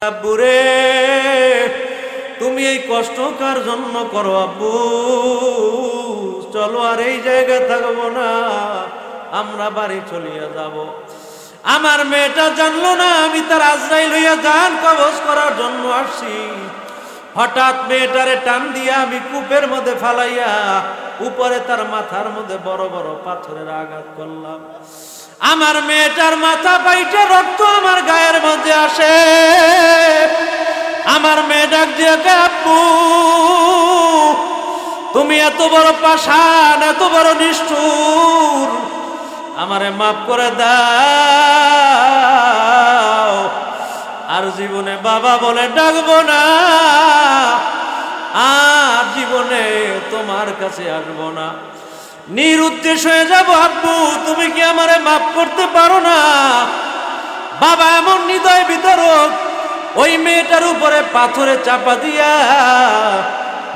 আব্বুরে তুমি এই কষ্ট কার জন্য করো আব্বু? চলো আর এই জায়গায় থাকবো না, আমরা বাড়ি চলিয়া যাব। আমার মেয়েটা জানলো না আমি তার আজরাইল হইয়া জান কবজ করার জন্য আসছি। হঠাৎ মেয়েটারে টান দিয়া আমি কূপের মধ্যে ফালাইয়া উপরে তার মাথার মধ্যে বড় বড় পাথরের আঘাত করলাম। আমার মেয়েটার মাথা পাইটে রক্ত আমার গায়ের মধ্যে আসে। আমার মেয়ে ডাক দিয়ে আব্বু তুমি এত বড় পাষাণ, এত বড় নিষ্ঠুর, আমারে মাফ করে দাও, আর জীবনে বাবা বলে ডাকবো না, আর জীবনে তোমার কাছে আসবো না, নিরুদ্দেশ হয়ে যাব। আব্বু তুমি কি আমারে মাফ করতে পারো না? বাবা এমন হৃদয় বিতরক, ওই মেয়েটার উপরে পাথরে চাপা দিয়া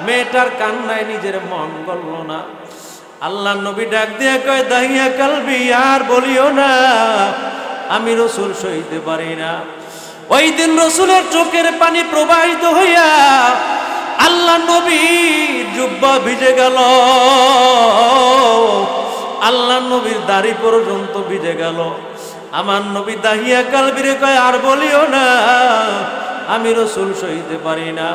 মেয়েটার কান্নায় নিজের মন গলল না। আল্লাহ নবী ডাক দিয়ে কয় দাহিয়া কালবি আর বলিও না, আমি রসুল সইতে পারি না। ওই দিন রসুলের চোখের পানি প্রবাহিত হইয়া আল্লাহ নবীর জুব্বা ভিজে গেল, আল্লাহ নবীর দাড়ি পর্যন্ত ভিজে গেল। আমার নবী দাহিয়া কালবিরে কয় আর বলিও না, আমি রসুল সইতে পারি না।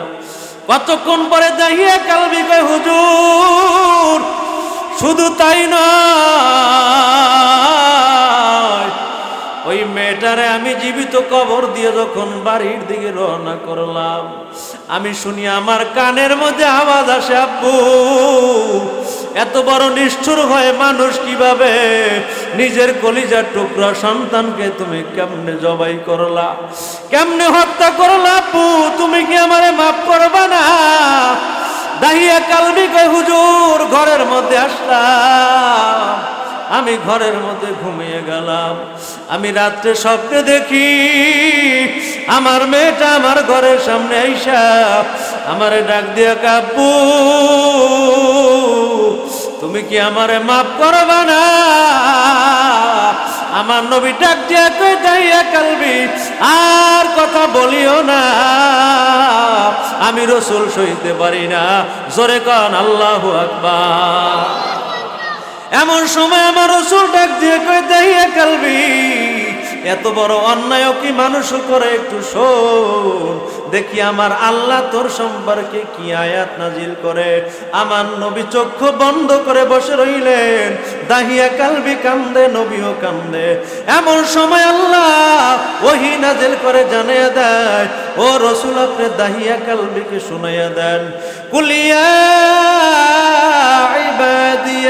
কতক্ষণ পরে দাহিয়া কালবি কয় হুজুর শুধু তাই নয়, ওই মেয়েটারে আমি জীবিত কবর দিয়ে যখন বাড়ির দিকে রওনা করলাম, আমি শুনি আমার কানের মধ্যে আওয়াজ আসে আব্বু এত বড় নিষ্ঠুর হয়ে মানুষ কিভাবে নিজের কলিজার টুকরা সন্তানকে তুমি কেমনে জবাই করলা, কেমনে হত্যা করলা? আব্বু তুমি কি আমারে মাফ করবা না? দাহিয়া কালবি কয় হুজুর ঘরের মধ্যে আসলাম, আমি ঘরের মধ্যে ঘুমিয়ে গেলাম, আমি রাত্রে স্বপ্নে দেখি আমার মেয়েটা আমার ঘরের সামনে আইসা আমারে ডাক দিয়া আব্বু তুমি কি আমারে মাফ করবা না? আমার নবী ডাক দিয়া কই দাহিয়া কালবি আর কথা বলিও না, আমি রসুল সইতে পারি না। জোরে কান আল্লাহু আকবার। এমন সময় আমার রসুল ডাক দিয়ে কই দাহিয়া কালবি এত বড় অন্যায় কি মানুষ করে, একটু শোন দেখি আমার আল্লাহ তোর সম্পর্কে কি আয়াত নাজিল করে। আমার নবী চক্ষু বন্ধ করে বসে রইলেন, দাহিয়া কালবি কান্দে, নবীও কান্দে। এমন সময় আল্লাহ ওহী নাজিল করে জানিয়ে দেয়, ও রসুল আপনি দাহিয়া কালবিকে শুনাইয়া দেন, কুলিয়া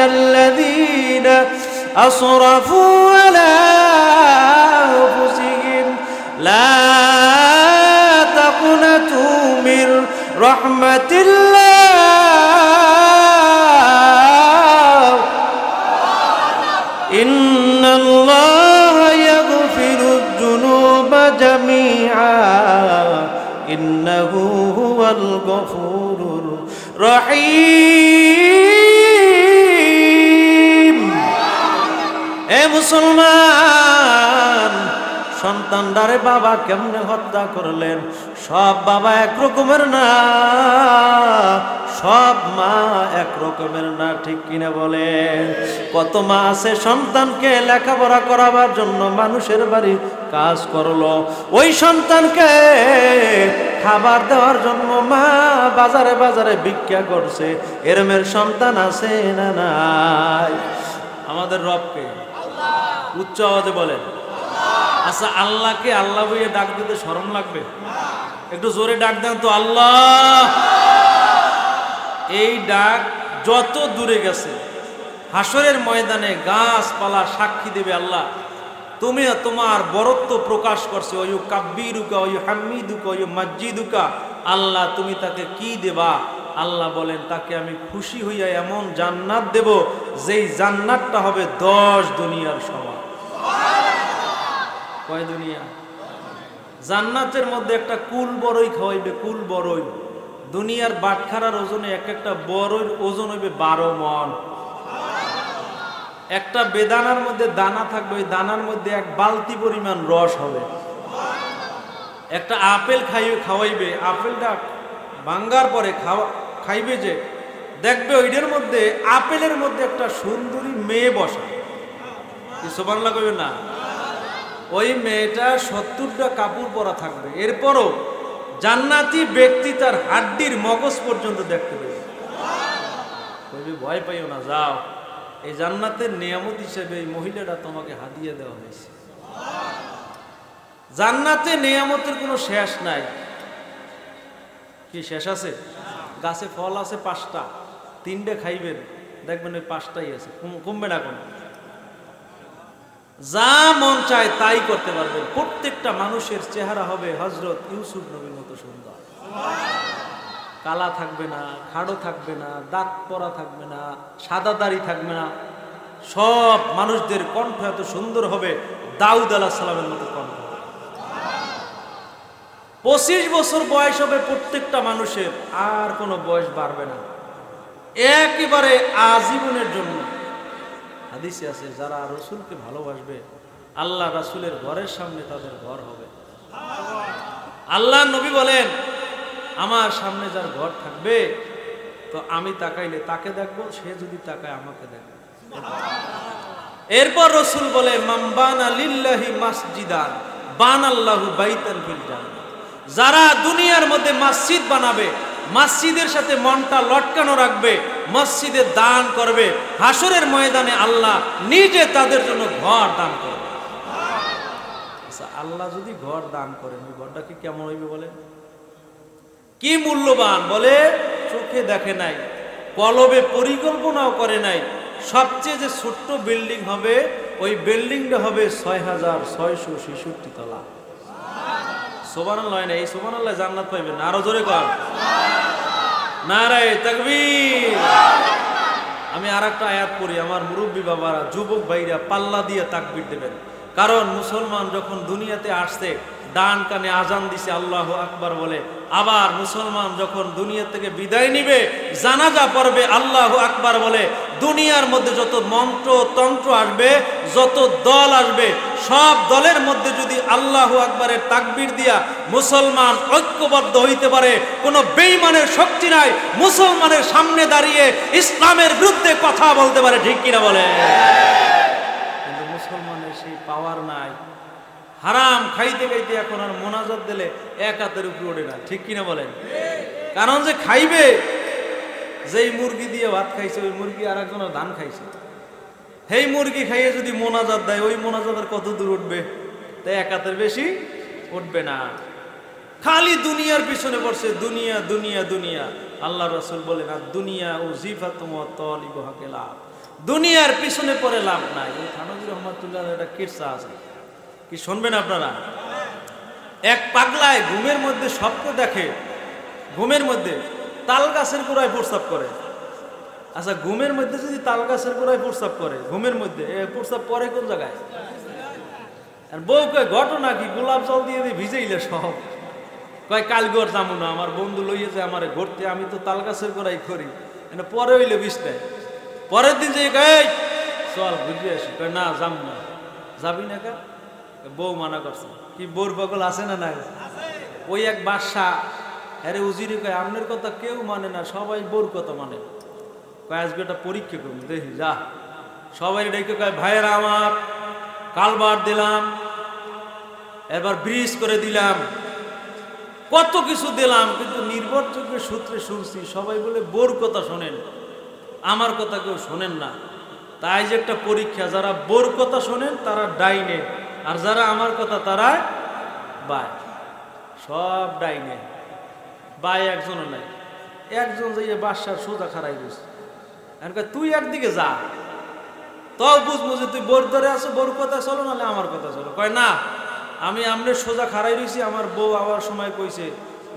ইবাদিয়াল্লাযীনা আসরাফু আলা আনফুসিহিম লা তাকুনাতু মির রাহমাতিল্লাহ ইন্নাল্লাহা ইয়াগফিরুয যুনুবা জামিআ ইন্নাহু হুয়াল গফুরুর রহিম। এ মুসলমান, সন্তানদারে বাবা কেমনে হত্যা করলেন? সব বাবা এক রকমের না, সব মা এক রকমের না, ঠিক কিনা বলেন? কত মা আছে সন্তানকে লেখাপড়া করাবার জন্য মানুষের বাড়ি কাজ করলো, ওই সন্তানকে খাবার দেওয়ার জন্য মা বাজারে বাজারে ভিক্ষা করছে। এরমের সন্তান আছে না নাই? আমাদের রবকে উচ্চ আওয়াজে বলেন। আচ্ছা আল্লাহকে আল্লাহ বইয়ে ডাক দিতে শরম লাগবে? একটু জোরে ডাক দেন তো আল্লাহ। এই ডাক যত দূরে গেছে, হাসরের ময়দানে গাছপালা সাক্ষী দেবে আল্লাহ তুমি তোমার বরত্ব প্রকাশ করছে। ওই কাব্বিরুকা ওই হামিদুকা ওই মাজিদুকা, আল্লাহ তুমি তাকে কি দেবা? আল্লাহ বলেন তাকে আমি খুশি হইয়া এমন জান্নাত দেব যেই জান্নাতটা হবে 10 দুনিয়ার সমান। কয় দুনিয়া? জান্নাতের মধ্যে একটা কুল বড়ই খাওয়াইবে, কুল বড়ই। দুনিয়ার বাটখারার ওজনে এক একটা বড়ইর ওজন হইবে 12 মণ। একটা বেদানার মধ্যে দানা থাকবে, ওই দানার মধ্যে এক বালতি পরিমাণ রস হবে। একটা আপেল খাওয়াইবে, আপেলটা ভাঙ্গার পরে খাইবে, যে দেখবে ওইটার মধ্যে আপেলের মধ্যে একটা সুন্দরী মেয়ে বসা, কি সুবহানাল্লাহ কইবে না? ওই মেয়েটা 70টা কাপড় পরা থাকবে, এরপরও জান্নাতি ব্যক্তি তার হাড্ডির মগজ পর্যন্ত দেখতে পাবে। কইবে ভয় পাইও না, যাও, এই জান্নাতের নিয়ামত হিসেবে এই মহিলাটা তোমাকে হাদিয়া দেওয়া হয়েছে। জান্নাতে নিয়ামতের কোনো শেষ নাই। কি শেষ আছে? গাছে ফল আছে 5টা, 3টে খাইবেন, দেখবেন ওই 5টাই আছে, কমবে না কোনো। যা মন চায় তাই করতে পারবেন। প্রত্যেকটা মানুষের চেহারা হবে হযরত ইউসুফ নবীর মতো সুন্দর, কালা থাকবে না, খাড়ো থাকবে না, দাঁত পরা থাকবে না, সাদা দাড়ি থাকবে না। সব মানুষদের কণ্ঠ এত সুন্দর হবে, দাউদ আলাইহিস সালামের মতো কণ্ঠ। 25 বছর বয়স হবে প্রত্যেকটা মানুষের, আর কোনো বয়স বাড়বে না, একেবারে আজীবনের জন্য। হাদিসে আছে, যারা রাসূলকে ভালোবাসবে আল্লাহ রাসূলের ঘরের সামনে তাদের ঘর হবে। আল্লাহ নবী বলেন, আমার সামনে যার ঘর থাকবে, তো আমি তাকাইলে তাকে দেখবো, সে যদি তাকায় আমাকে দেখবে। এরপর রাসূল বলে, মান বানা লিল্লাহি মাসজিদান বানাল্লাহু বাইতান ফিল জান্নাহ। যারা দুনিয়ার মধ্যে মসজিদ বানাবে, মসজিদের সাথে মনটা লটকানো রাখবে, মসজিদে দান করবে, হাসরের ময়দানে আল্লাহ নিজে তাদের জন্য ঘর দান করবে। আচ্ছা, আল্লাহ যদি ঘর দান করেন, ওই ঘরটা কি কেমন হইবে বলেন? কি মূল্যবান! বলে চোখে দেখে নাই, কলবে পরিকল্পনাও করে নাই। সবচেয়ে যে ছোট্ট বিল্ডিং হবে, ওই বিল্ডিংটা হবে 6666 তলা। সুবহানাল্লাহ, এই সুবহানাল্লাহ জান্নাত পাইবেন। আরো জোরে কর, নারায়ে তাকবীর। আমি আরেকটা আয়াত পড়ি, আমার মুরব্বী বাবারা, যুবক ভাইরা পাল্লা দিয়ে তাকবীর দেবেন। কারণ মুসলমান যখন দুনিয়াতে আসছে, ডান কানে আজান দিছে আল্লাহু আকবার বলে, আবার মুসলমান যখন দুনিয়া থেকে বিদায় নিবে, জানাজা পড়বে আল্লাহু আকবার বলে। দুনিয়ার মধ্যে যত মন্ত্র তন্ত্র আসবে, যত দল আসবে, সব দলের মধ্যে যদি আল্লাহু আকবারের তাকবীর দিয়া মুসলমান ঐক্যবদ্ধ হইতে পারে, কোনো বেঈমানের শক্তি নাই মুসলমানের সামনে দাঁড়িয়ে ইসলামের বিরুদ্ধে কথা বলতে পারে। ঠিক কিনা বলে? কিন্তু মুসলমানের সেই পাওয়ার নাই। হারাম খাইতে খাইতে এখন আর মোনাজাত দিলে এক হাতের উপরে ওঠে না। ঠিক কিনা বলেন? কারণ যে খাইবে, যেই মুরগি দিয়ে ভাত খাইছে, ওই মুরগি আর একজনের ধান খাইছে, সেই মুরগি খাইয়ে যদি মোনাজাত দেয়, ওই মোনাজাতের কত দূর উঠবে? তাই এক হাতের বেশি উঠবে না। খালি দুনিয়ার পিছনে পড়ছে, দুনিয়া দুনিয়া দুনিয়া। আল্লাহ রাসূল বলেন, আর দুনিয়া ও জিফাতুম ওয়া তালিবুহা কালাব। দুনিয়ার পিছনে পড়ে লাভ নাই। ওই থানভী রহমাতুল্লাহ একটা কিসসা আছে, কি শুনবেন আপনারা? এক পাগলায় ঘুমের মধ্যে স্বপ্ন দেখে, ঘুমের মধ্যে তাল গাছের গোড়ায় প্রস্রাব করে। আচ্ছা, ঘুমের মধ্যে যদি তাল গাছের গোড়ায় প্রস্রাব করে, ঘুমের মধ্যে প্রস্রাব পরে কোন জায়গায়? আর বউ কয়, ঘটনা কি? গোলাপ জল দিয়ে ভিজাইলে সব। কয়, কাল ঘর যাবো না, আমার বন্ধু লইয়ে যায় আমারে ঘুরতে, আমি তো তাল গাছের গোড়াই করি, পরে হইলে বিষটাই। পরের দিন যে গাই চল বুঝে আসি, কয় না যাম না। যাবি না কা? বউ মানা করছে। কি বউর পাগল আছে না নাই? ওই এক বাদশা, আরে উজিরে কয়, আপনার কথা কেউ মানে না, সবাই বউর কথা মানে। কয়, আজকে একটা পরীক্ষা করুন, দেখি যা। সবাই ডেকে কয়, ভাইয়েরা আমার, কালবার দিলাম, এবার ব্রিজ করে দিলাম, কত কিছু দিলাম, কিন্তু নির্ভরযোগ্য সূত্রে শুনছি সবাই বলে বউর কথা শোনেন, আমার কথা কেউ শোনেন না। তাই যে একটা পরীক্ষা, যারা বউর কথা শোনেন তারা ডাইনে, আর যারা আমার কথা তারা বাই। সব ডাইনে, বাই একজনও নাই। একজন যাইয়ে বাদশার সোজা খাড়াই গেছে। তুই একদিকে যা, তাও বুঝবো যে তুই বউর ধরে আছো, বউর কথা চলো, নাহলে আমার কথা চলো। কয় না, আমি আমনে সোজা খাড়াই রয়েছি, আমার বউ আবার সময় কইছে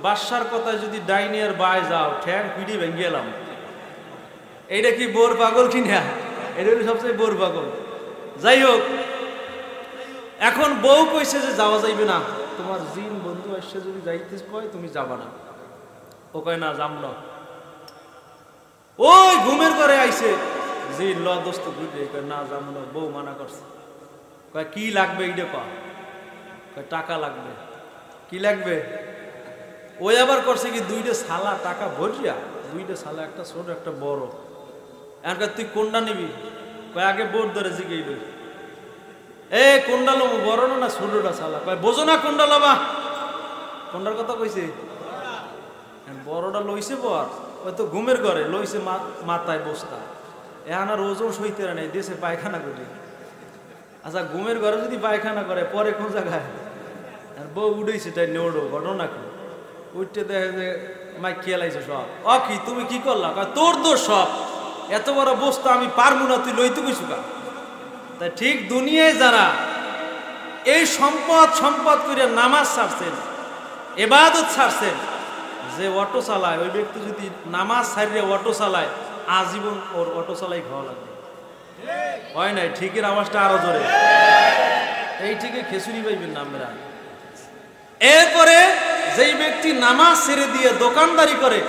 বাদশার কথায় যদি ডাইনে আর বাই যাও, ঠ্যাং পিড়ি ভেঙে গেলাম। এইটা কি বউর পাগল কিনা? এটা হলো সবচেয়ে বউর পাগল। যাই হোক, এখন বউ কইছে যে যাওয়া যাইবে না, তোমার জিন বন্ধু আসছে, যদি যাইতে কয় তুমি যাবা না। ও কয়, না যাম না। ওই ঘুমের ঘরে আইছে, জিন ল দোস্ত বুঝে, কয় না যাম না, বউ মানা করছে। কয় কি লাগবে? এইটা কয়। টাকা লাগবে। কি লাগবে? ওই আবার করছে কি দুইটা সালা টাকা ভরিয়া, দুইটা সালা, একটা ছোট একটা বড়। এখনকার তুই কোনটা নিবি? কয় আগে বোর্ড ধরে জিগেইল, এ কোনটা লবো, বড় না ছোটটা সালা? কয় বোঝো না কোনটা লবা? কোনটার কথা কইছে? বড়টা লইছে বর, হয়তো ঘুমের ঘরে লইছে মাথায় বস্তা, এখন আর ওজন সইতে নেই, দেশে পায়খানা করি। আচ্ছা ঘুমের ঘরে যদি পায়খানা করে পরে কোন জায়গায়? আর বউ উঠেছে তাই নেওড়ো, ঘটনা কি? উঠতে দেখে যে মাই খেলাইছে সব। অ কি তুমি কি করলা? তোর দোষ সব, এত বড় বস্তু আমি পারবো না, তুই লইতে কইছু কা? তাই ঠিক দুনিয়ায় যারা এই সম্পদ সম্পদ করে নামাজ ছাড়ছেন, ইবাদত ছাড়ছেন, যে অটো চালায় ওই ব্যক্তি যদি নামাজ ছাড়িয়ে অটো চালায়, আজীবন ওর অটো চালাই খাওয়া লাগবে। হয় নাই? ঠিকের আওয়াজটা আরো জোরে। এই ঠিকই খেসুরি পাইবেন না আমরা। এরপরে যেই ব্যক্তি নামাজ ছেড়ে দিয়ে দোকানদারি করে,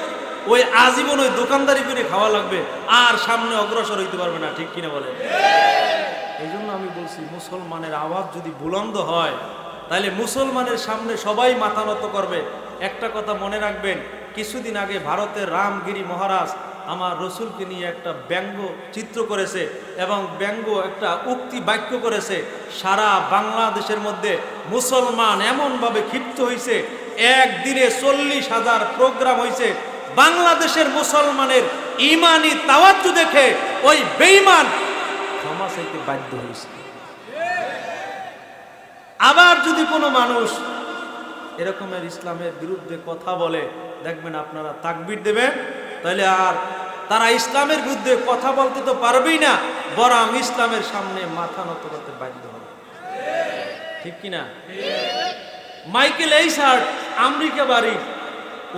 ওই আজীবন ওই দোকানদারি করে খাওয়া লাগবে, আর সামনে অগ্রসর হইতে পারবে না। ঠিক কিনা বলে? এই জন্য আমি বলছি, মুসলমানের আওয়াজ যদি বুলন্দ হয় তাহলে মুসলমানের সামনে সবাই মাথা নত করবে। একটা কথা মনে রাখবেন, কিছুদিন আগে ভারতের রামগিরি মহারাজ আমার রসুলকে নিয়ে একটা ব্যঙ্গ চিত্র করেছে এবং ব্যঙ্গ একটা উক্তি বাক্য করেছে। সারা বাংলাদেশের মধ্যে মুসলমান এমনভাবে ক্ষিপ্ত হয়েছে, একদিনে 40,000 প্রোগ্রাম হয়েছে। বাংলাদেশের মুসলমানের ইমানি তাওয়াজ্জু দেখে ওই বেঈমান ক্ষমা চাইতে বাধ্য হয়েছে। আবার যদি কোনো মানুষ এরকমের ইসলামের বিরুদ্ধে কথা বলে, দেখবেন আপনারা তাকবীর দেবেন, তাহলে আর তারা ইসলামের বিরুদ্ধে কথা বলতে তো পারবেই না, বরং ইসলামের সামনে মাথা নত করতে বাধ্য হবে। ঠিক কিনা? মাইকেল এইসার্ট, আমেরিকা বাড়ি,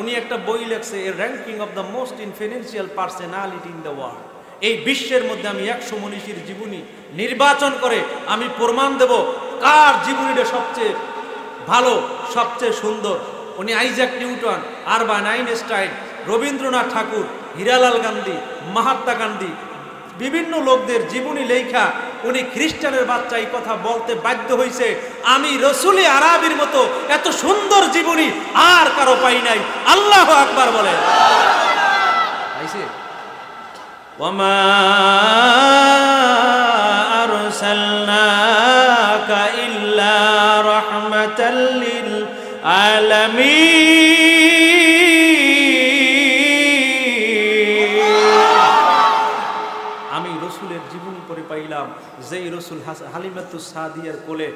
উনি একটা বই লেখছে, এ ranking of the most influential personality in the world. এই বিশ্বের মধ্যে আমি 100 মনীষীর জীবনী নির্বাচন করে আমি প্রমাণ দেব কার জীবনীটা সবচেয়ে ভালো, সবচেয়ে সুন্দর। উনি Isaac Newton, Albert Einstein, Rabindranath Tagore, Hiralal Gandhi, Mahatma Gandhi, বিভিন্ন লোকদের জীবনী লেখা উনি খ্রিস্টানের বাচ্চা এই কথা বলতে বাধ্য হয়েছে, আমি রসুলে আরবির মতো এত সুন্দর জীবনী আর কারো পাই নাই। আল্লাহু আকবার বলে। ওয়ামা আরসালনাকা ইল্লা রাহমাতাল লিল আলামিন। আমি রসুলের জীবনী পড়ে পাইলাম, যেই রসুল হালিমাতুস সাদিয়ার কোলে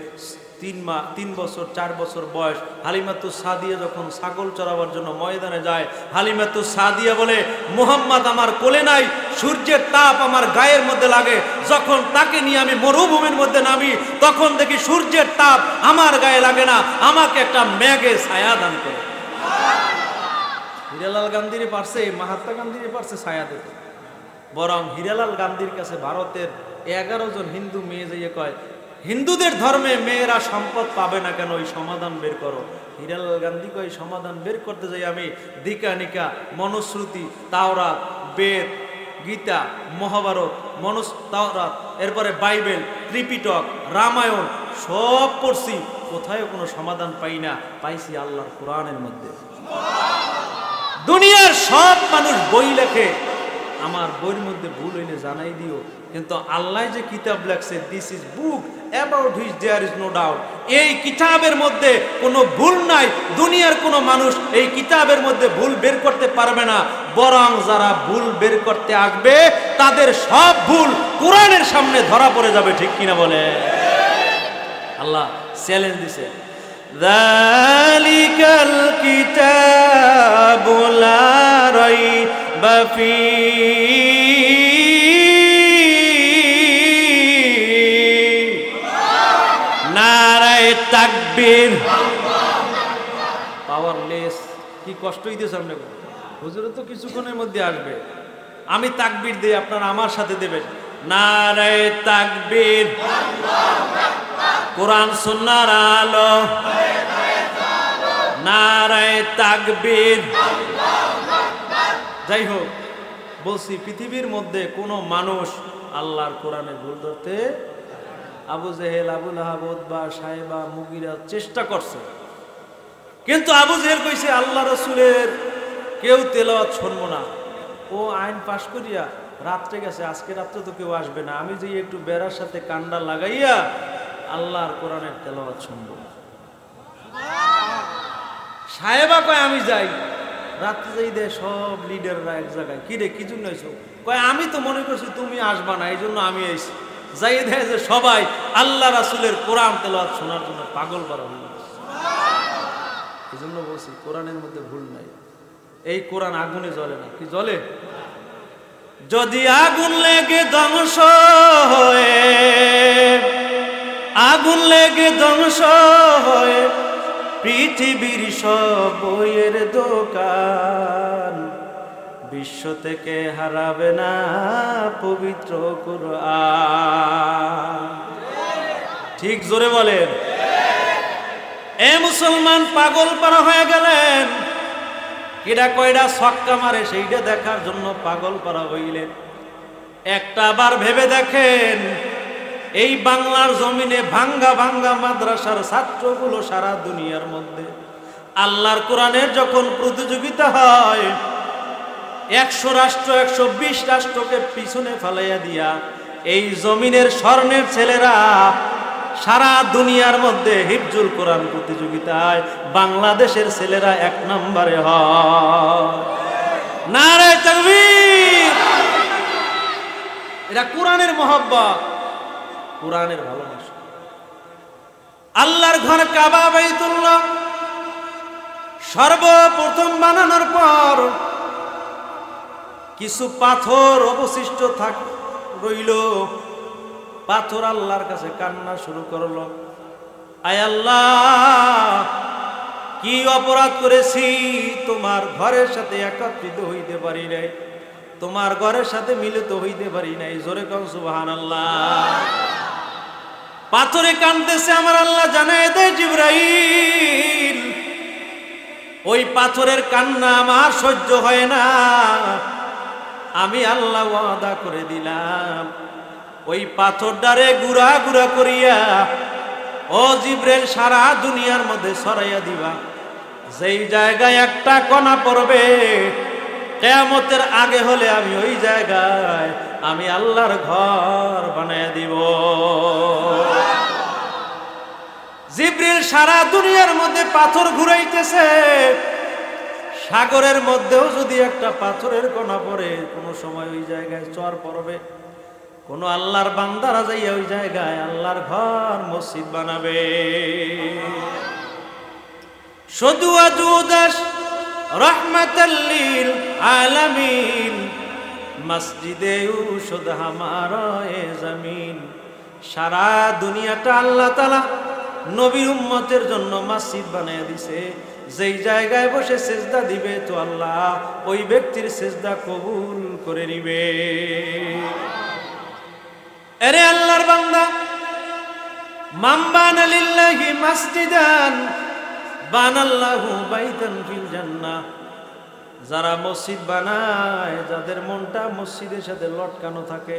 3 বছর 4 বছর বয়স, হালিমাতুস সাদিয়া যখন ছাগল চড়াবার জন্য ময়দানে যায়, হালিমাতুস সাদিয়া বলে, মুহাম্মদ আমার কোলে নাই, সূর্যের তাপ আমার গায়ের মধ্যে লাগে, যখন তাকে নিয়ে আমি মরুভূমির মধ্যে নামি তখন দেখি সূর্যের তাপ আমার গায়ে লাগে না, আমাকে একটা মেঘে ছায়া দান করে। হীরালাল গান্ধীরে পারছে, মহাত্মা গান্ধীরে পারছে ছায়া দিতে, বরং হীরালাল গান্ধীর কাছে ভারতের 11 জন হিন্দু মেয়ে যাইয়ে কয়, হিন্দুদের ধর্মে মেয়েরা সম্পদ পাবে না কেন, ওই সমাধান বের করো। হীরালাল গান্ধী কয়, সমাধান বের করতে যাই আমি দিকা নিকা, মনুশ্রুতি, তাওরাত, বেদ, গীতা, মহাভারত, তাওরাত, এরপরে বাইবেল, ত্রিপিটক, রামায়ণ সব পড়ছি, কোথায় কোনো সমাধান পাই না, পাইছি আল্লাহর কোরআনের মধ্যে। দুনিয়ার সব মানুষ বই লেখে, আমার বইয়ের মধ্যে ভুল হইলে জানাই দিও, কিন্তু আল্লাহ যে কিতাব লেখছে, this is book about which there is no doubt, এই কিতাবের মধ্যে কোনো ভুল নাই। দুনিয়ার কোনো মানুষ এই কিতাবের মধ্যে ভুল বের করতে পারবে না, বরং যারা ভুল বের করতে আসবে তাদের সব ভুল কোরআনের সামনে ধরা পড়ে যাবে। ঠিক কিনা বলে? আল্লাহ চ্যালেঞ্জ দিছে, যালিকাল কিতাবু লা রাইবা ফীহি নারায়ে তাকবীর। পাওয়ারলেস, কি কষ্ট হইতেছে আপনাকে? হুজুর তো কিছুক্ষণের মধ্যে আসবে, আমি তাকবীর দেই, আপনারা আমার সাথে দেবেন, নারায়ে তাকবীর। কোরআন সুন্নাহর আলো, নারায়ে তাকবীর। যাই হোক, বলছি পৃথিবীর মধ্যে কোনো মানুষ আল্লাহর কোরআনে ভুল ধরতে, আবু জেহেল, আবু লাহাব, উতবা, সাইবা, মুগীরা চেষ্টা করছে, কিন্তু আবু জেহেল কইছে আল্লাহ রাসূলের কেউ তেলাওয়াত শুনবো না। ও আইন পাশ করিয়া রাত্রে গেছে, আজকে রাত্রে তো কেউ আসবে না, আমি যে একটু বেড়ার সাথে কান্ডা লাগাইয়া আল্লাহর কোরআনের তেলাওয়াত শুনবো। সাহেবা কয় আমি যাই, রাত্রে যাই দে সব লিডাররা এক জায়গায়, কি রে কি জন্য এসো? কয় আমি তো মনে করছি তুমি আসবা না, এই জন্য আমি এসেছি। যাই দেখে যে সবাই আল্লাহ রাসূলের কোরআন তেলাওয়াত শোনার জন্য পাগল করা হয়ে গেছে। এই জন্য বলছি কোরআনের মধ্যে ভুল নাই। এই কোরআন আগুনে জ্বলে না, কি জ্বলে? যদি আগুন লেগে ধ্বংস হয়ে, আগুন লেগে ধ্বংস হয়ে পৃথিবীর সব বইয়ের দোকান, বিশ্ব থেকে হারাবে না পবিত্র কোরআন। ঠিক জোরে বলেন। এ মুসলমান পাগল পারা হয়ে গেলেন, কিরা কয়টা ছক্কা মারে সেইটা দেখার জন্য পাগল পারা হইলেন। একটা বার ভেবে দেখেন, এই বাংলার জমিনে ভাঙ্গা ভাঙ্গা মাদ্রাসার ছাত্রগুলো সারা দুনিয়ার মধ্যে আল্লাহর কোরআনের যখন প্রতিযোগিতা হয়, 100 রাষ্ট্র 120 রাষ্ট্রকে পিছনে ফেলাইয়া দিয়া এই জমিনের স্বর্ণের ছেলেরা সারা দুনিয়ার মধ্যে হিফজুল কোরআন প্রতিযোগিতায় বাংলাদেশের ছেলেরা 1 নম্বরে হয়। নারে তাকবীর! এটা কোরআনের মহব্বত, কোরআনের ভালোবাসা। আল্লাহর ঘর কাবা বাইতুল্লাহ সর্বপ্রথম বানানোর পর কিছু পাথর অবশিষ্ট রইল। পাথর আল্লাহর কাছে কান্না শুরু করলো, আয় আল্লাহ, কি অপরাধ করেছি তোমার ঘরের সাথে একত্রিত হইতে পারি নাই, তোমার ঘরের সাথে মিলিত হইতে পারি নাই। জোরে কও সুবহানাল্লাহ। পাথরে কাঁদতেছে, আমার আল্লাহ জানায় দেয় জিবরাইল, ওই পাথরের কান্না আমার সহ্য হয় না, আমি আল্লাহ ওয়াদা করে দিলাম ওই পাথরটারে গুড়া গুড়া করিয়া ও জিবরাইল সারা দুনিয়ার মধ্যে ছড়াইয়া দিবা। যেই জায়গায় একটা কণা পড়বে কিয়ামতের আগে হলে আমি ওই জায়গায় আমি আল্লাহর ঘর বানাইয়া দিব। জিবরিল সারা দুনিয়ার মধ্যে পাথর ঘুরাইতেছে, সাগরের মধ্যেও যদি একটা পাথরের কণা পড়ে কোনো সময় ওই জায়গায় চর পড়বে, কোন আল্লাহর বান্দারা যাইয়া ওই জায়গায় আল্লাহর ঘর মসজিদ বানাবে। শুধু আজুদাস রহমাতাল লিল আলামিন, মসজিদে উশুদ হামারা এ জমিন। সারা দুনিয়াটা আল্লাহ তাআলা নবীর উম্মতের জন্য মসজিদ বানায় দিছে। যেই জায়গায় বসে সেজদা দিবে তো আল্লাহ ওই ব্যক্তির সেজদা কবুল করে নিবে। আরে আল্লাহর বান্দা, মান বানা লিল্লাহি মাসজিদান বানাল্লাহু বাইতান ফিল জান্নাহ। যারা মসজিদ বানায়, যাদের মনটা মসজিদের সাথে লটকানো থাকে,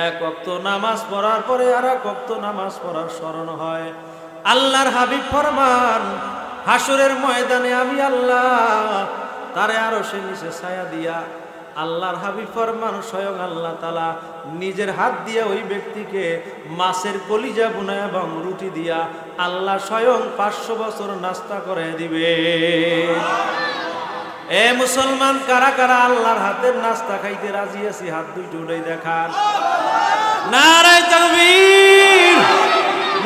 এক ওয়াক্ত নামাজ পড়ার পরে আর এক ওয়াক্ত নামাজ পড়ার স্মরণ হয়। আল্লাহর হাবিব ফরমান, হাসরের ময়দানে আমি আল্লাহ তারে আরশের নিচে ছায়া দিয়া, আল্লাহর হাবিব ফরমান স্বয়ং আল্লাহ তাআলা নিজের হাত দিয়া ওই ব্যক্তিকে মাছের কলিজা বুনা এবং রুটি দিয়া আল্লাহ স্বয়ং 500 বছর নাস্তা করে দিবে। এ মুসলমান, কারা কারা আল্লাহর হাতের নাস্তা খাইতে রাজি আছি? হাত দুইটা উঠাই দেখান। নারে তাকবীর,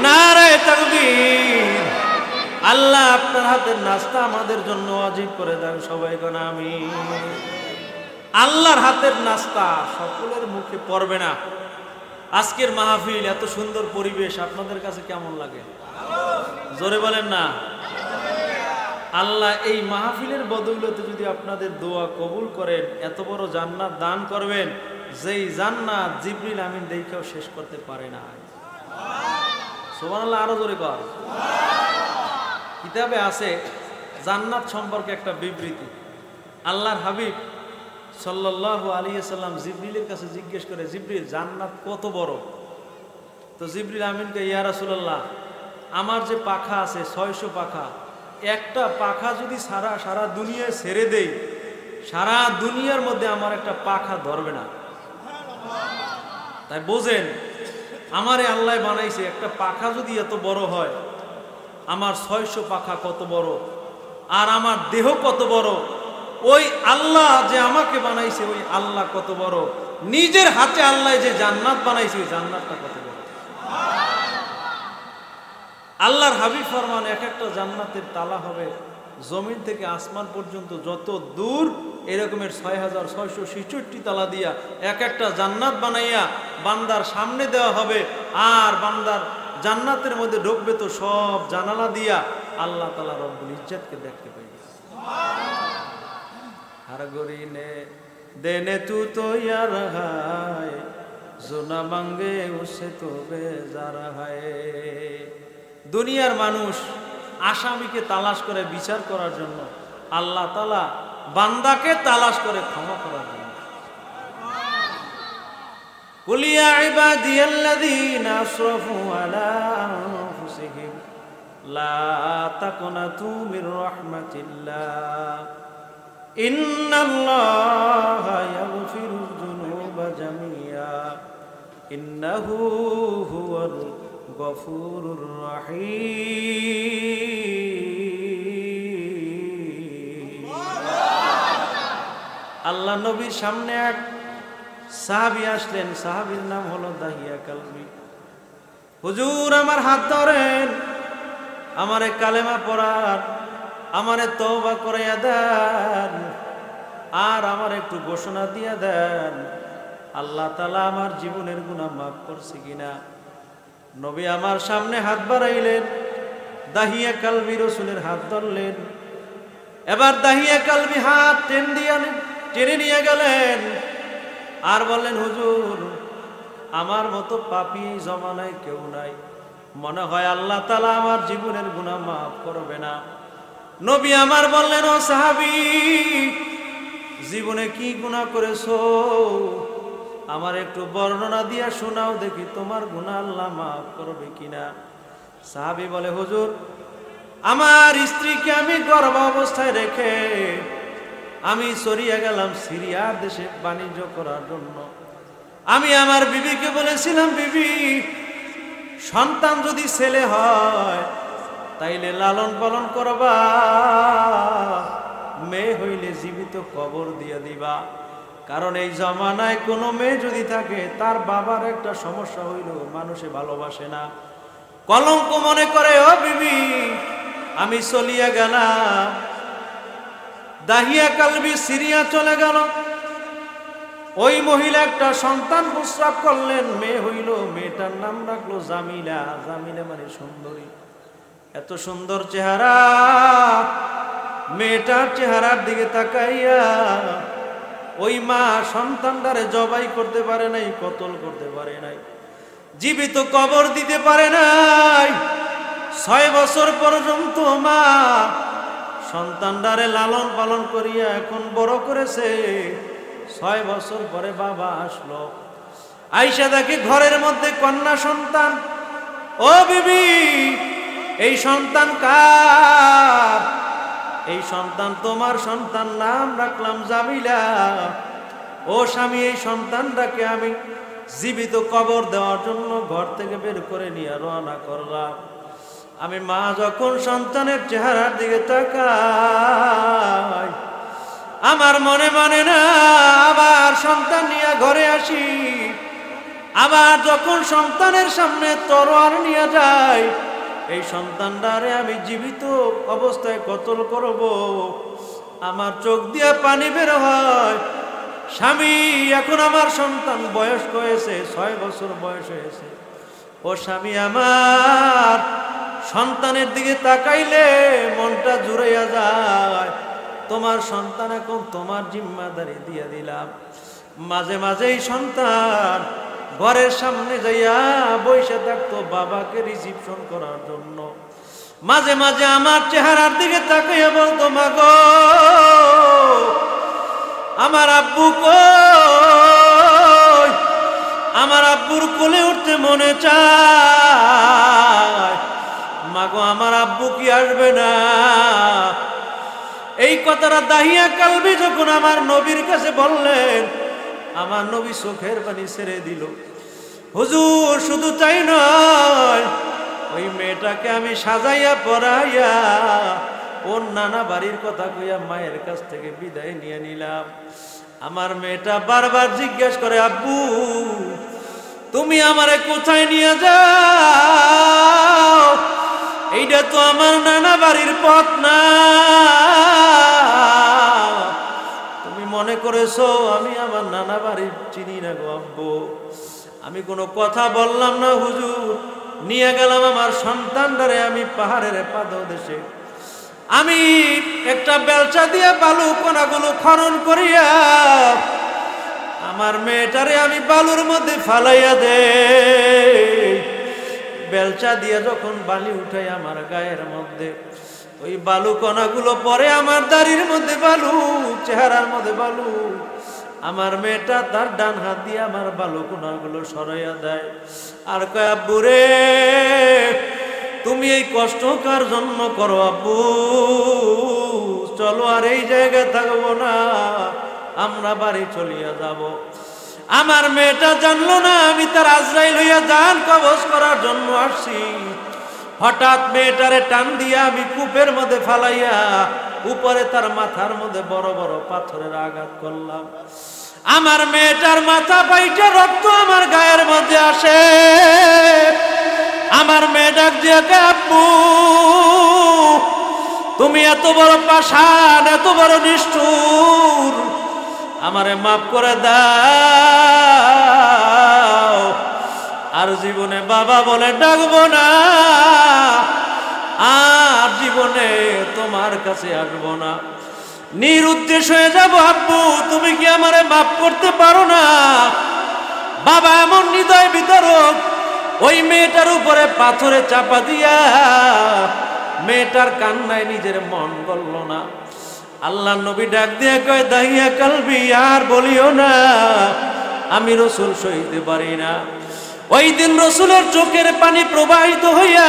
নারে তাকবীর। আল্লাহ আপনার হাতের নাস্তা আমাদের জন্য ওয়াজিব করে দেন। সবাই কোন আমিন। আল্লাহর হাতের নাস্তা সকলের মুখে পড়বে না। আজকের মাহফিল, এত সুন্দর পরিবেশ আপনাদের কাছে কেমন লাগে? জোরে বলেন না। আল্লাহ এই মাহফিলের বদৌলতে যদি আপনাদের দোয়া কবুল করেন, এত বড় জান্নাত দান করবেন, যেই জান্নাত জিবরিল আমিন দেখেও শেষ করতে পারে না। সুবহানাল্লাহ, আরো জোরে কর। কিতাবে আছে জান্নাত সম্পর্কে একটা বিবৃতি। আল্লাহর হাবিব সাল্লাল্লাহু আলাইহি সাল্লাম জিবরিলের কাছে জিজ্ঞেস করে, জিবরিল, জান্নাত কত বড়? তো জিবরিল আমিনকে, ইয়া রাসূলুল্লাহ, আমার যে পাখা আছে 600 পাখা, একটা পাখা যদি সারা দুনিয়ায় ছেড়ে দেই, সারা দুনিয়ার মধ্যে আমার একটা পাখা ধরবে না। তাই বোঝেন আমারে আল্লাহ বানাইছে, একটা পাখা যদি এত বড় হয়, আমার 600 পাখা কত বড়, আর আমার দেহ কত বড়, ওই আল্লাহ যে আমাকে বানাইছে ওই আল্লাহ কত বড়, নিজের হাতে আল্লাহ যে জান্নাত বানাইছে ওই জান্নাতটা কত বড়। আল্লাহর হাবিব ফরমান এক একটা জান্নাতের তালা হবে জমিন থেকে আসমান পর্যন্ত যত দূর, এরকমের 6666 তালা দিয়া এক একটা জান্নাত বানাইয়া বান্দার সামনে দেওয়া হবে। আর বান্দার জান্নাতের মধ্যে ঢুকবে তো সব জানালা দিয়া আল্লাহ তাআলা রব্বুল ইজ্জতকে দেখতে পাইবে। हर गोरी ने देने तू तो यार है, जो ना मांगे उसे तो बेजार है। দুনিয়ার মানুষ আসামিকে তালাশ করে বিচার করার জন্য, আল্লাহ তাআলা বান্দাকে তালাশ করে ক্ষমা করার জন্য। কুল ইয়া ইবাদিয়াল্লাযীনা আসরাফু আলা আনফুসিহিম লা তাকনাতু মির রাহমাতিল্লাহ ইন্নাল্লাহা ইয়াগফিরুয যুনুবা জামিআ ইন্নাহু হুয়াল গফুরুর রহিম। আল্লাহ নবীর সামনে এক সাহাবী আসলেন, সাহাবীর নাম হলো দাহিয়া কালবি। হুজুর আমার হাত ধরেন, আমারে কালেমা পড়ান, আমারে তওবা করাইয়া দেন, আর আমার একটু ঘোষণা দিয়া দেন আল্লাহ তাআলা আমার জীবনের গুনাহ মাফ করছে কিনা। নবী আমার সামনে হাত বাড়াইলেন, দাহিয়া কালবি রাসূলের হাত ধরলেন। এবার দাহিয়া কালবি হাত টেনে নিয়ে গেলেন আর বললেন, হুজুর আমার মতো পাপী জমানায় কেউ নাই, মনে হয় আল্লাহ তাআলা আমার জীবনের গুনাহ মাফ করবে না। নবী আমার বললেন, ও সাহাবী জীবনে কি গুনাহ করেছো আমার একটু বর্ণনা দিয়া শোনাও দেখি, তোমার গুনাহ আল্লাহ মাফ করবে কিনা। সাহাবী বলে, হুজুর আমার স্ত্রীকে আমি গর্ভ অবস্থায় রেখে আমি চলিয়া গেলাম সিরিয়া দেশে বাণিজ্য করার জন্য। আমি আমার বিবিকে বলেছিলাম, বিবি সন্তান যদি ছেলে হয় তাইলে লালন পালন করবা, মেয়ে হইলে জীবিত কবর দিয়ে দিবা। কারণ এই জমানায় কোনো মেয়ে যদি থাকে তার বাবার একটা সমস্যা হইল মানুষে ভালোবাসে না, কলঙ্ক মনে করে। ও বিবি আমি চলিয়া গেলাম। দাহিয়া কালবি সিরিয়া চলে গেল। ওই মহিলা একটা সন্তান প্রসব করলেন, মেয়ে হইল, মেয়েটার নাম রাখলো জামিলা। জামিলা মানে সুন্দরী। এত সুন্দর চেহারা, মেয়েটার চেহারার দিকে তাকাইয়া ওই মা সন্তানটারে জবাই করতে পারে নাই, কতল করতে পারে নাই, জীবিত কবর দিতে পারে নাই। 6 বছর পর্যন্ত মা সন্তানটারে লালন পালন করিয়া এখন বড় করেছে। 6 বছর পরে বাবা আসলো, আইসা দেখে ঘরের মধ্যে কন্যা সন্তান। ও বিবি এই সন্তান কার? এই সন্তান তোমার সন্তান, নাম রাখলাম জামিলা। ও স্বামী এই সন্তানটাকে আমি জীবিত কবর দেওয়ার জন্য ঘর থেকে বের করে নিয়ে রওনা করলাম। আমি মা যখন সন্তানের চেহারার দিকে তাকাই আমার মনে মানে না আবার সন্তান নিয়ে ঘরে আসি। আবার যখন সন্তানের সামনে তরোয়ার নিয়ে যাই, এই সন্তানটারে আমি জীবিত অবস্থায় কতল করব, আমার চোখ দিয়ে পানি বের হয়। স্বামী এখন আমার সন্তান বয়স্ক হয়েছে, 6 বছর বয়স হয়েছে। ও স্বামী আমার সন্তানের দিকে তাকাইলে মনটা জুড়াইয়া যায়। তোমার সন্তান এখন তোমার জিম্মাদারি দিয়ে দিলাম। মাঝে মাঝে এই সন্তান ঘরের সামনে যাইয়া বসে থাকতো বাবাকে রিসিপশন করার জন্য। মাঝে মাঝে আমার চেহারার দিকে তাকাইয়া বলতো, মা গো আমার আব্বু কই? আমার আব্বুর কোলে উঠতে মনে চায়। আমাগো আমার আব্বু কি আসবে না? এই কথাটা দাহিয়া কালবি যখন আমার নবীর কাছে বললেন, আমার নবী চোখের পানি ছেড়ে দিল। হুজুর শুধু তাই নয়, ওই মেয়েটাকে আমি সাজাইয়া পরাইয়া ওর নানা বাড়ির কথা কইয়া মায়ের কাছ থেকে বিদায় নিয়ে নিলাম। আমার মেয়েটা বারবার জিজ্ঞেস করে, আব্বু তুমি আমারে কোথায় নিয়ে যাও? এইটা তো আমার নানা বাড়ির পথ না। তুমি মনে করেছো আমি আমার নানা বাড়ির চিনি না গো আব্বু। আমি কোনো কথা বললাম না হুজুর, নিয়ে গেলাম আমার সন্তানটারে আমি পাহাড়ের পাদদেশে। আমি একটা বেলচা দিয়ে বালু কোনাগুলো খনন করিয়া আমার মেয়েটারে আমি বালুর মধ্যে ফালাইয়া দে। বেলচা দিয়ে যখন বালি উঠাই আমার গায়ের মধ্যে, ওই বালু কণাগুলো পরে আমার দাড়ির মধ্যে বালু, চেহারার মধ্যে বালু। আমার মেয়েটা তার ডান হাত দিয়ে আমার বালু কণাগুলো সরাইয়া দেয় আর কয়, আব্বু রে তুমি এই কষ্ট কার জন্য করো আব্বু? চলো আর এই জায়গায় থাকবো না, আমরা বাড়ি চলিয়া যাব। আমার মেয়েটা জানলো না আমি তার আজরাইল হইয়া জান কবজ করার জন্য আসছি। হঠাৎ মেয়েটারে টান দিয়া আমি কূপের মধ্যে ফালাইয়া উপরে তার মাথার মধ্যে বড় বড় পাথরের আঘাত করলাম। আমার মেয়েটার মাথা পাইটে রক্ত আমার গায়ের মধ্যে আসে। আমার মেয়ে ডাক দিয়ে, আব্বু তুমি এত বড় পাষাণ, এত বড় নিষ্ঠুর, আমারে মাফ করে দাও, আর জীবনে বাবা বলে ডাকবো না, আর জীবনে তোমার কাছে আসবো না, নিরুদ্দেশ হয়ে যাব। আব্বু তুমি কি আমারে মাফ করতে পারো না? বাবা এমন হৃদয় বিতরক, ওই মেয়েটার উপরে পাথরে চাপা দিয়া মেয়েটার কান্নায় নিজের মন গলল না। আল্লাহ নবী ডাক দিয়ে কয়, দাহিয়া কালবি আর বলিও না, আমি রসুল সইতে পারি না। ওই দিন রসুলের চোখের পানি প্রবাহিত হইয়া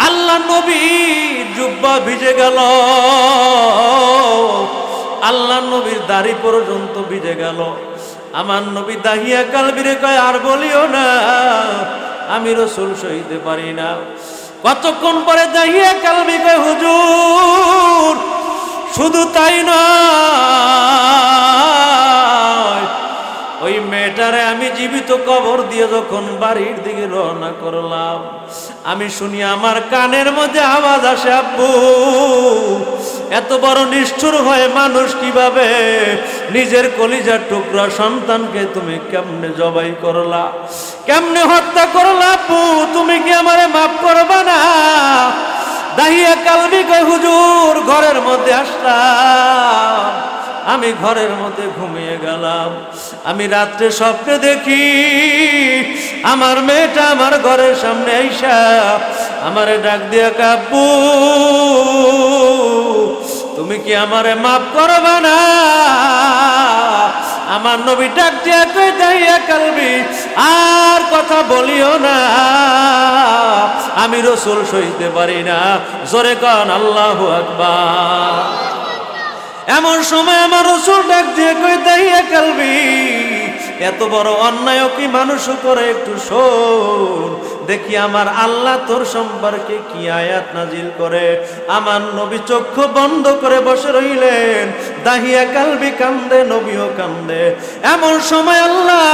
আল্লাহ নবীর জুব্বা ভিজে গেল, আল্লাহ নবীর দাড়ি পর্যন্ত ভিজে গেল। আমার নবী দাহিয়া কালবিরে কয়, আর বলিও না, আমি রসুল সইতে পারি না। কতক্ষণ পরে দাহিয়া কালবি কয়, হুজুর শুধু তাই নয়, ওই মেয়েটারে আমি জীবিত কবর দিয়ে যখন বাড়ির দিকে রওনা করলাম, আমি শুনি আমার কানের মধ্যে আওয়াজ আসে, আব্বু এত বড় নিষ্ঠুর হয়ে মানুষ কিভাবে নিজের কলিজার টুকরা সন্তানকে তুমি কেমনে জবাই করলা, কেমনে হত্যা করলা? আব্বু তুমি কি আমারে মাফ করবা না? দাহিয়া কালবি কয়, হুজুর ঘরের মধ্যে আসলাম, আমি ঘরের মধ্যে ঘুমিয়ে গেলাম। আমি রাত্রে স্বপ্নে দেখি আমার মেয়েটা আমার ঘরের সামনে আইসা আমারে ডাক দিয়া, আব্বু তুমি কি আমারে মাফ করবা না? আমার নবী ডাক দিয়া কই, দাহিয়া কালবি আর কথা বলিও না, আমি রসুল সইতে পারি না। জোরে কান আল্লাহু আকবার। এমন সময় আমার রসুল ডাক দিয়ে কই, দাহিয়া কালবি এত বড় অন্যায় কি মানুষ করে? একটু শোন দেখি আমার আল্লাহ তোর সম্পর্কে কি আয়াত নাজিল করে। আমার নবী চক্ষু বন্ধ করে বসে রইলেন, দাহিয়া কালবি কান্দে, নবীও কান্দে। এমন সময় আল্লাহ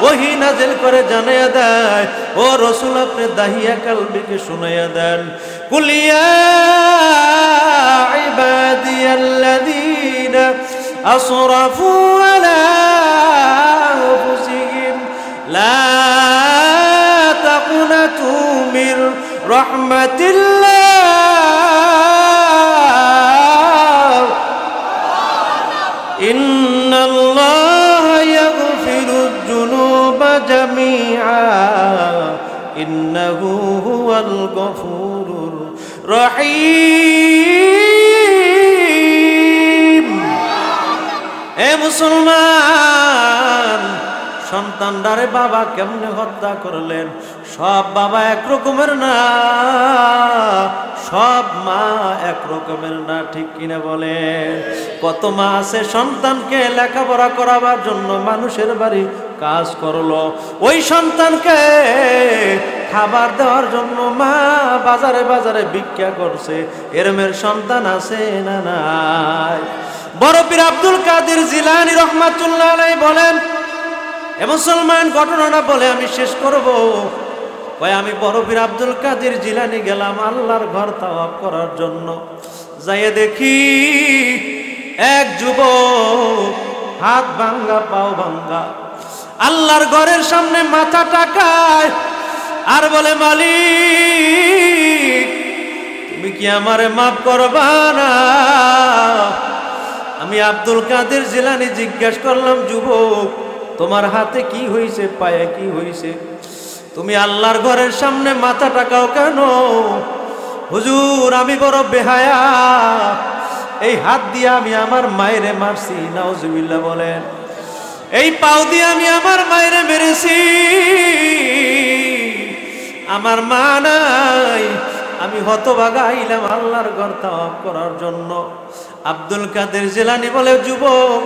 ওহী নাজিল করে জানাইয়া দেয়, ও রসুল আপনি দাহিয়া কালবিকে শুনাইয়া দেন, কুলিয়া ইবাদিয়াল্লাযীনা আসরাফু আলা আনফুসিহিম লা তাকুনাতু মির রাহমাতিল্লাহ ইন্নাল্লাহা ইয়াগফিরুয যুনুবা জামিআ ইন্নাহু হুয়াল গফুরুর রহিম। এ মুসলমান, সন্তানদারে বাবা কেমনে হত্যা করলেন? সব বাবা এক রকমের না, সব মা এক রকমের না, ঠিক কিনা বলে? কত মা আছে সন্তানকে লেখাপড়া করাবার জন্য মানুষের বাড়ি কাজ করলো, ওই সন্তানকে খাবার দেওয়ার জন্য মা বাজারে বাজারে ভিক্ষা করছে। এরমের সন্তান আছে না নাই? বড় পীর আব্দুল কাদের জিলানী রহমাতুল্লাহ আলাইহি বলেন, এ মুসলমান ঘটনাটা বলে আমি শেষ করব। কয় আমি বড় পীর আব্দুল কাদের জিলানী গেলাম আল্লাহর ঘর তাওয়াফ করার জন্য। যাইয়ে দেখি এক যুবক হাত ভাঙ্গা পাও ভাঙ্গা আল্লাহর ঘরের সামনে মাথা টাকায় আর বলে, মালিক তুমি কি আমারে মাফ করবা না? আমি আব্দুল কাদের জিলানী জিজ্ঞেস করলাম, যুবক তোমার হাতে কি হয়েছে, পায়ে কি হয়েছে, তুমি আল্লাহর ঘরের সামনে মাথা টাকাও কেন? হুজুর আমি বড় বেহায়া, এই হাত দিয়ে আমি আমার মায়েরে মারছি। নাউজুবিল্লাহ বলেন। এই পাও দিয়ে আমি আমার মায়েরে মেরেছি, আমার মা নাই, আমি হতভাগা আইলাম আল্লাহর ঘর তাওয়াফ করার জন্য। আব্দুল কাদের জিলানী বলে, যুবক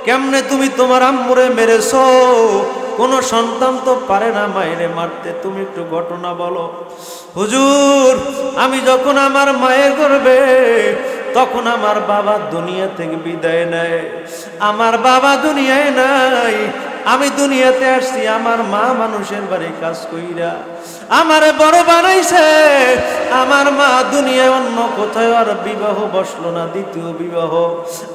কেমনে তুমি তোমার আম্মুরে মেরেছো? কোন সন্তান তো পারে না মায়েরে মারতে, তুমি একটু ঘটনা বলো। হুজুর আমি যখন আমার মায়ের গর্ভে, তখন আমার বাবা দুনিয়া থেকে বিদায় নেয়। আমার বাবা দুনিয়ায় নাই, আমি দুনিয়াতে আসছি আমার মা মানুষের বাড়ি কাজ কইরা আমারে বড় বানাইছে। আমার মা দুনিয়ায় অন্য কোথাও আর বিবাহ বসলো না, দ্বিতীয় বিবাহ।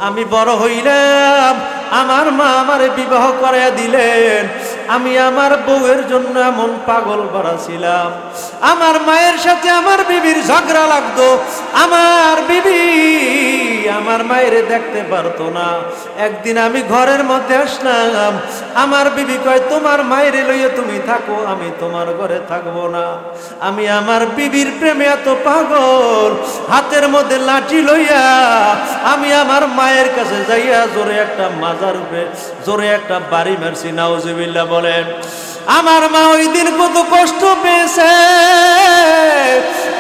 আমি বড় হইলাম, আমার মা আমারে বিবাহ করাইয়া দিলেন। আমি আমার বউয়ের জন্য এমন পাগল ভরা ছিলাম, আমার মায়ের সাথে আমার বিবির ঝগড়া লাগতো। আমার বিবি আমার মায়ের দেখতে পারতো না। একদিন আমি ঘরের মধ্যে আসলাম, আমার বিবি কয়, তোমার মায়ের লইয়া তুমি থাকো, আমি তোমার ঘরে থাকবো না। আমি আমার বিবির প্রেমে এত পাগল, হাতের মধ্যে লাঠি লইয়া আমি আমার মায়ের কাছে যাইয়া জোরে একটা মাজার উপরে জোরে একটা বাড়ি মারছি। নাউজুবিল্লাহ বলেন। আমার মা ওই দিন কত কষ্ট পেয়েছে,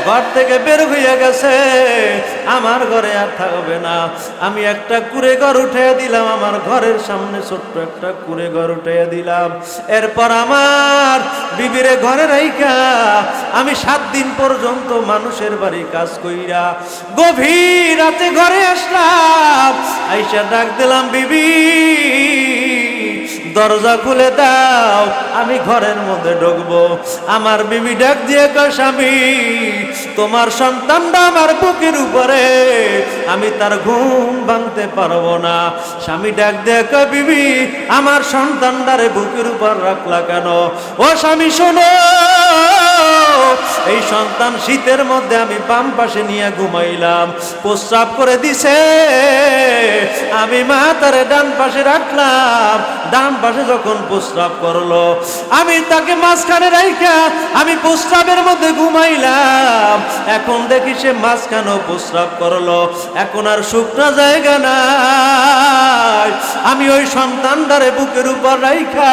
ঘর থেকে বের হইয়া গেছে, আমার ঘরে আর থাকবে না। আমি একটা কুড়ে ঘর উঠাইয়া দিলাম, আমার ঘরের সামনে ছোট্ট একটা কুড়ে ঘর উঠাইয়া দিলাম। এরপর আমার বিবিরে ঘরে রাইখা আমি 7 দিন পর্যন্ত মানুষের বাড়ি কাজ কইরা গভীর রাতে ঘরে আসলাম। আইসা ডাক দিলাম, বিবি দরজা খুলে দাও, আমি ঘরের মধ্যে ঢুকবো। আমার বিবি ডাক দিয়ে কয়, স্বামী তোমার সন্তানটা আমার বুকের উপরে, আমি তার ঘুম ভাঙতে পারবো না। স্বামী ডাক দিয়ে কয়, বিবি আমার সন্তানটারে বুকের উপর রাখলা কেন? ও স্বামী শোনো, এই সন্তান শীতের মধ্যে আমি বাম পাশে নিয়ে ঘুমাইলাম, প্রস্রাব করে দিছে, আমি মা তারে ডান পাশে রাখলাম। ডান পাশে যখন প্রস্রাব করলো, আমি তাকে মাঝখানে রাইখা আমি প্রস্রাবের মধ্যে ঘুমাইলাম। এখন দেখি সে মাঝখানেও প্রস্রাব করলো, এখন আর শুকনা জায়গা নাই। আমি ওই সন্তানটারে বুকের উপর রাইখা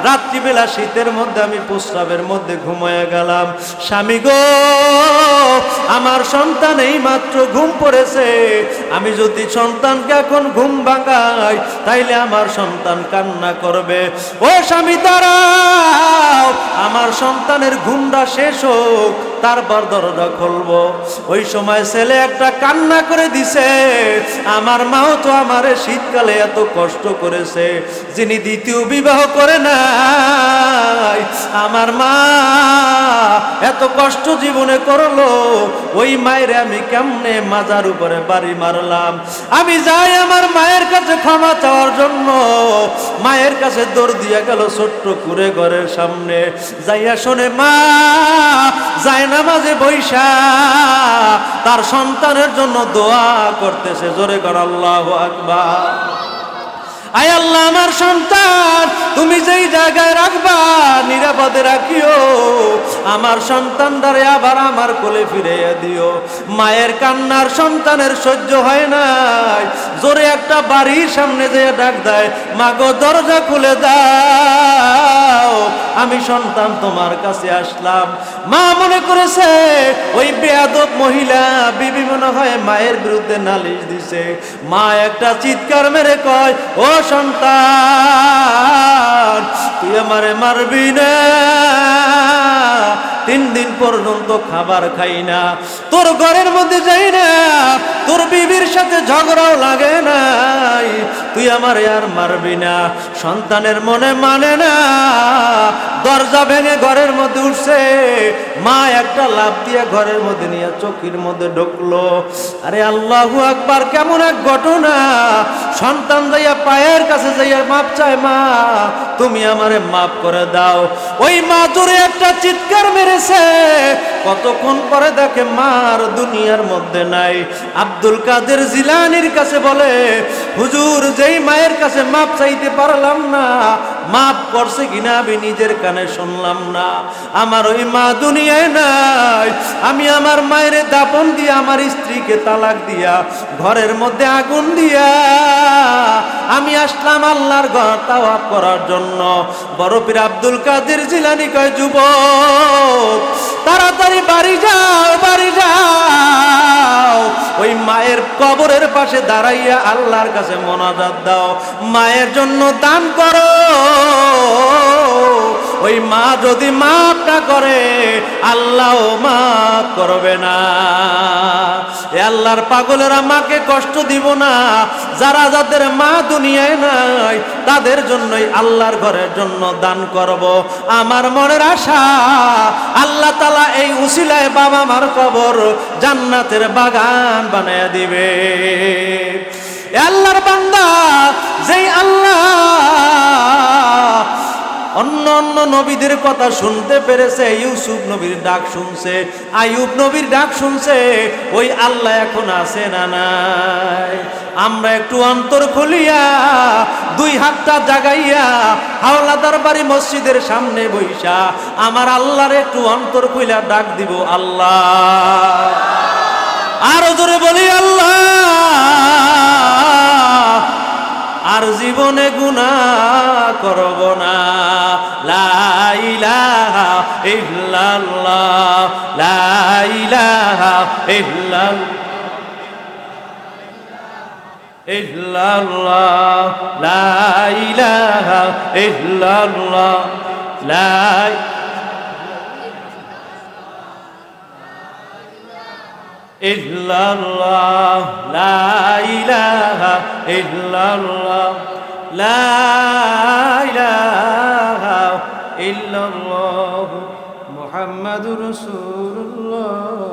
রাত্রিবেলা শীতের মধ্যে আমি প্রস্রাবের মধ্যে ঘুমায়া গেলাম। স্বামী গো, আমার সন্তান এই মাত্র ঘুম পড়েছে, আমি যদি সন্তানকে এখন ঘুম ভাঙাই তাইলে আমার সন্তান কান্না করবে। ও স্বামী দাঁড়াও, আমার সন্তানের ঘুমটা শেষ হোক, তারপর দরজা খুলবো। ওই সময় ছেলে একটা কান্না করে দিছে। আমার মাও তো আমারে শীতকালে এত কষ্ট করেছে, যিনি দ্বিতীয় বিবাহ করে নাই, আমার মা এত কষ্ট জীবনে করলো, ওই মায়ের আমি কেমনে মাজার উপরে বাড়ি মারলাম। আমি যাই আমার মায়ের কাছে ক্ষমা চাওয়ার জন্য, মায়ের কাছে দৌড় দিয়া গেল ছোট্ট কুড়ে ঘরের সামনে। যাইয়া শোনে মা যায় নামাজে বৈশা তার সন্তানের জন্য দোয়া করতেছে। জোরে কর আল্লাহু আকবার। আয় আল্লাহ, আমার সন্তান তুমি যেই জায়গায় রাখবা নিরাপদে রাখিও, আমার সন্তানটারে আবার আমার কোলে ফিরাইয়া দিও। মায়ের কান্নার সন্তানের সহ্য হয় নাই, জোরে একটা বাড়ির সামনে যেয়ে ডাক দেয়, মা গো দরজা খুলে দাও, আমি সন্তান তোমার কাছে আসলাম। মা মনে করেছে ওই বেয়াদব মহিলা বিবি মনে হয় মায়ের বিরুদ্ধে নালিশ দিছে। মা একটা চিৎকার মেরে কয়, ও সন্তান, তুই আমারে মারবি না, 3 দিন পর্যন্ত খাবার খাই না, তোর ঘরের মধ্যে যাই না, তোর বিবির সাথে ঝগড়াও লাগে নাই, তুই আমারে আর মারবি না। সন্তানের মনে মানে না, দরজা ভেঙে ঘরের মধ্যে উঠছে। মা একটা লাফ দিয়ে ঘরের মধ্যে নিয়ে চৌকির মধ্যে ঢুকলো। আরে আল্লাহু আকবার, কেমন এক ঘটনা! সন্তান যাইয়া পায়ের কাছে যাইয়া মাপ চায়, মা তুমি আমারে মাফ করে দাও। ওই মা জোরে একটা চিৎকার মেরেছে। কতক্ষণ পরে দেখে মার দুনিয়ার মধ্যে নাই। আব্দুল কাদের জিলানির কাছে বলে, হুজুর, যেই মায়ের কাছে মাপ চাইতে পারলাম না, মাপ করছে কিনা আমি নিজের কানে শুনলাম না। আমার ওই মা দুনিয়ায় নাই। আমি আমার মায়ের দাপন দিয়া, আমার স্ত্রীকে তালাক দিয়া, ঘরের মধ্যে আগুন দিয়া আমি আসলাম আল্লাহর ঘর তাওয়াফ করার জন্য। বড় পীর আব্দুল কাদের জিলানী কয়, যুবক, তাড়াতাড়ি বাড়ি যাও, বাড়ি যাও, ওই মায়ের কবরের পাশে দাঁড়াইয়া আল্লাহর কাছে মোনাজাত দাও, মায়ের জন্য দান করো। ওই মা যদি মাফ না করে, আল্লাহ মাফ করবে না। এ আল্লাহর পাগলেরা, মাকে কষ্ট দিব না। যারা যাদের মা দুনিয়ায় নাই, তাদের জন্যই আল্লাহর ঘরের জন্য দান করব। আমার মনের আশা, আল্লাহ তাআলা এই উসিলায় বাবা মার কবর জান্নাতের বাগান বানায় দিবে। এ আল্লাহর বান্দা, যেই আল্লাহ অন্য অন্য নবীদের কথা শুনতে পেরেছে, ইউসুফ নবীর ডাক শুনছে, আইয়ুব নবীর ডাক শুনছে, ওই আল্লাহ এখন আছে না নাই? আমরা একটু অন্তর খুলিয়া, 2 হাতটা জাগাইয়া, হাওলাদার বাড়ি মসজিদের সামনে বইসা আমার আল্লাহর একটু অন্তর খুলিয়া ডাক দিব, আল্লাহ। আরো জোরে বলি, আল্লাহ। আর জীবনে গুনাহ করব না। লা ইলাহা ইল্লাল্লাহ, লা ইলাহা ইল্লাল্লাহ, লা ইলাহা ইল্লাল্লাহ, লা ইল্লাল্লাহ, লা ইলাহা ইল্লাল্লাহ, লা ইলাহা ইল্লাল্লাহ, মুহাম্মাদুর রাসূলুল্লাহ।